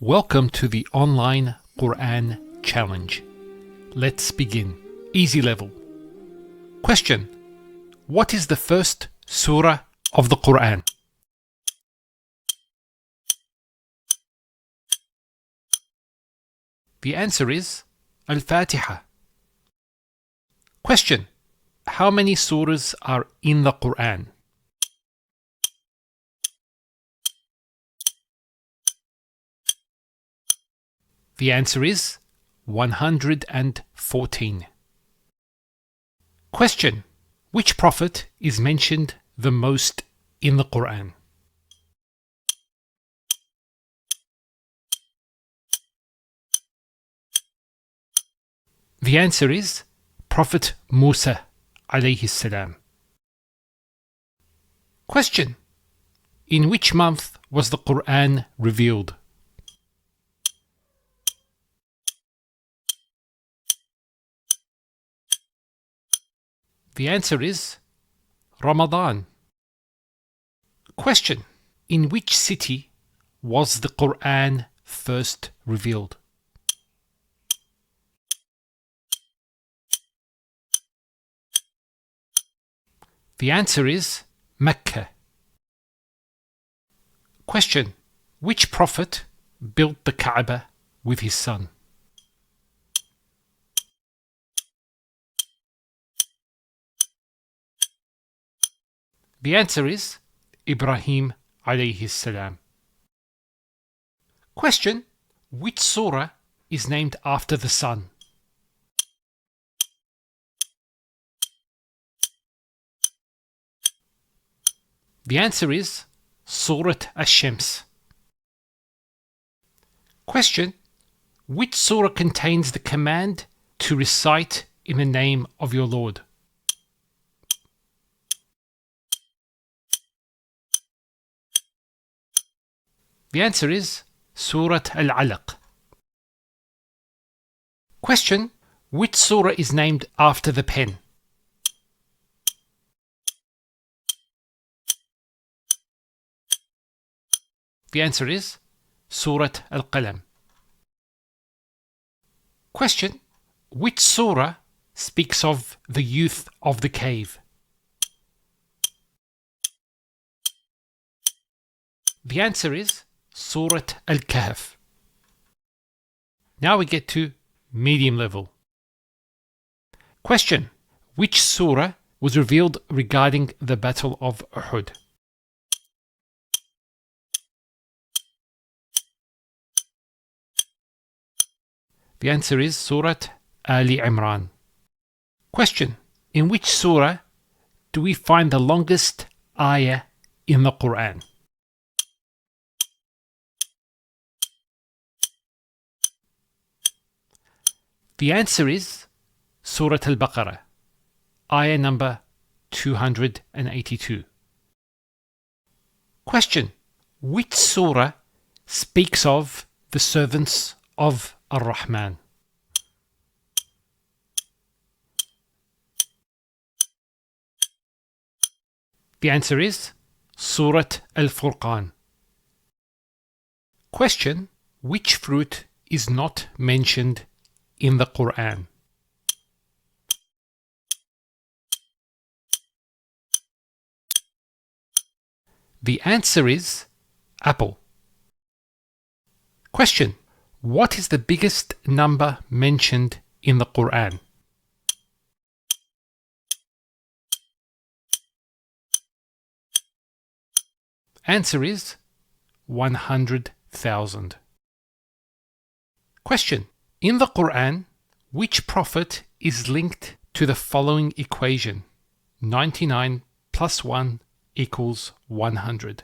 Welcome to the online Quran challenge. Let's begin. Easy level. Question: what is the first surah of the Quran? The answer is Al-Fatiha. Question: how many surahs are in the Quran? The answer is 114. Question: which prophet is mentioned the most in the Quran? The answer is Prophet Musa alayhi salam. Question: in which month was the Quran revealed? The answer is Ramadan. Question: in which city was the Quran first revealed? The answer is Mecca. Question: which prophet built the Kaaba with his son? The answer is Ibrahim alayhi salam. Question: which surah is named after the sun? The answer is Surat Ash-Shams. Question: which surah contains the command to recite in the name of your Lord? The answer is Surat Al-Alaq. Question: which surah is named after the pen? The answer is Surat Al-Qalam. Question: which surah speaks of the youth of the cave? The answer is Surat Al-Kahf. Now we get to medium level. Question: which surah was revealed regarding the Battle of Uhud? The answer is Surat Ali Imran. Question: in which surah do we find the longest ayah in the Quran? The answer is Surat Al-Baqarah, ayah number 282. Question: which surah speaks of the servants of Ar-Rahman? The answer is Surat Al-Furqan. Question: which fruit is not mentioned in the Quran? The answer is apple. Question: what is the biggest number mentioned in the Quran? Answer is 100,000. Question: in the Quran, which prophet is linked to the following equation? 99 plus 1 equals 100.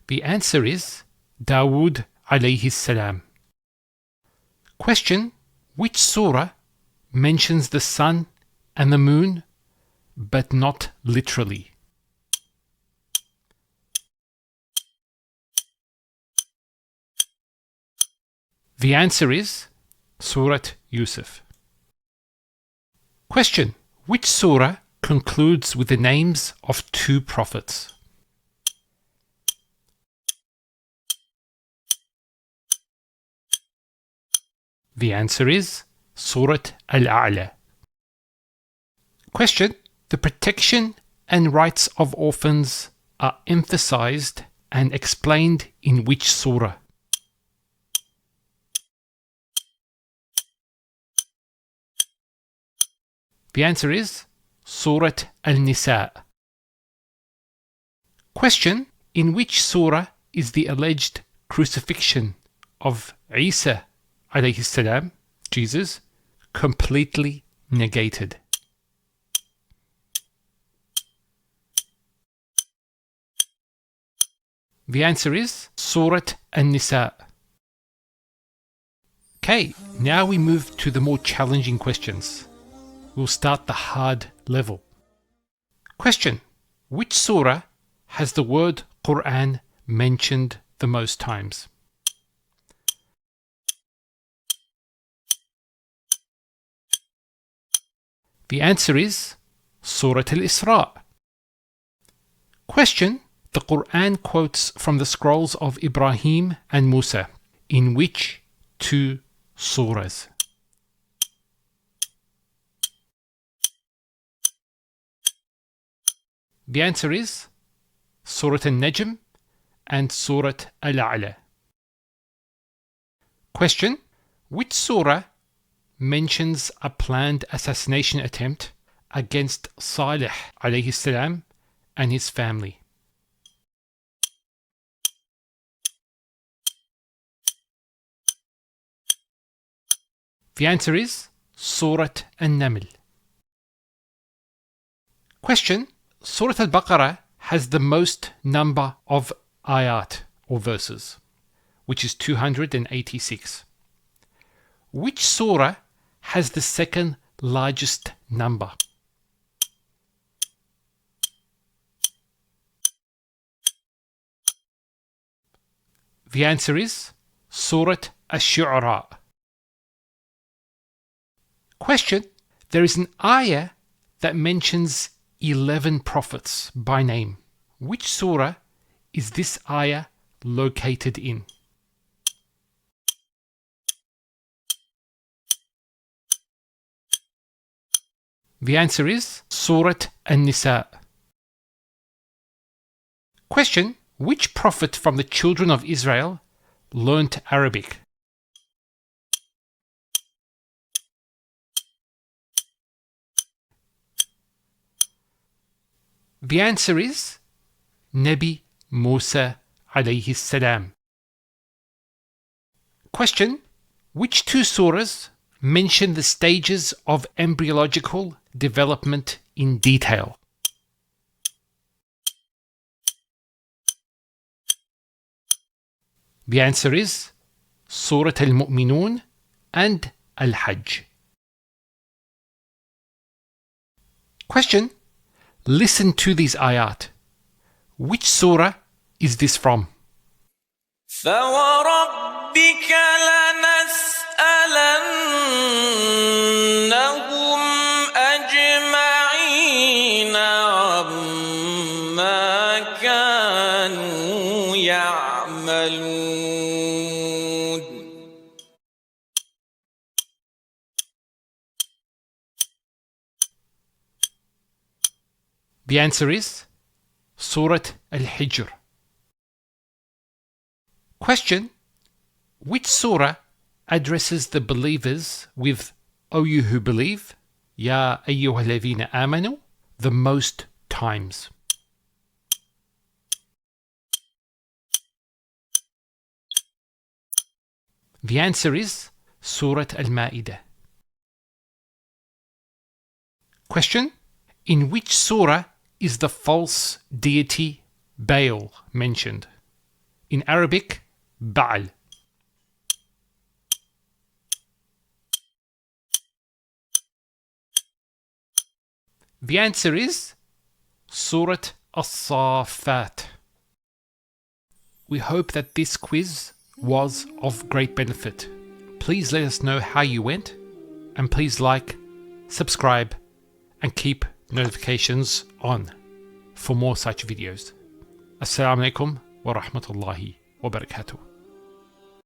The answer is Dawood alayhi salam. Question: which surah mentions the sun and the moon, but not literally? The answer is Surat Yusuf. Question: which surah concludes with the names of two prophets? The answer is Surat Al-A'la. Question: the protection and rights of orphans are emphasized and explained in which surah? The answer is Surat Al-Nisa. Question: in which surah is the alleged crucifixion of Isa alayhi salam, Jesus, completely negated? The answer is Surat An-Nisa. Okay, now we move to the more challenging questions. We'll start the hard level. Question: which surah has the word Quran mentioned the most times? The answer is Surat Al-Isra. Question: the Quran quotes from the scrolls of Ibrahim and Musa. In which two surahs? The answer is Surat Al-Najm and Surat Al-A'la. Question: which surah mentions a planned assassination attempt against Salih alayhi salam and his family? The answer is Surat An-Naml. Question: Surat Al-Baqarah has the most number of ayat or verses, which is 286. Which surah has the second largest number? The answer is Surat Ash-Shu'ara. Question: there is an ayah that mentions 11 prophets by name. Which surah is this ayah located in? The answer is Surat An-Nisa. Question: which prophet from the children of Israel learnt Arabic? The answer is Nabi Musa alayhi salam. Question: which two surahs mention the stages of embryological development in detail? The answer is Surat Al-Mu'minun and Al-Hajj. Question: listen to these ayat. Which surah is this from? فَوَرَبِّكَ لَنَسْأَلَنَّهُمْ أَجْمَعِينَ عَمَّا كَانُوا يَعْمَلُونَ. The answer is Surat Al-Hijr. Question: which surah addresses the believers with O you who believe, Ya ayyuhalladhina amanu, the most times? The answer is Surat Al-Ma'idah. Question: in which surah is the false deity Baal mentioned? In Arabic, Baal. The answer is Surat As-Saffat. We hope that this quiz was of great benefit. Please let us know how you went, and please like, subscribe, and keep notifications on for more such videos. Assalamu alaikum wa rahmatullahi wa barakatuh.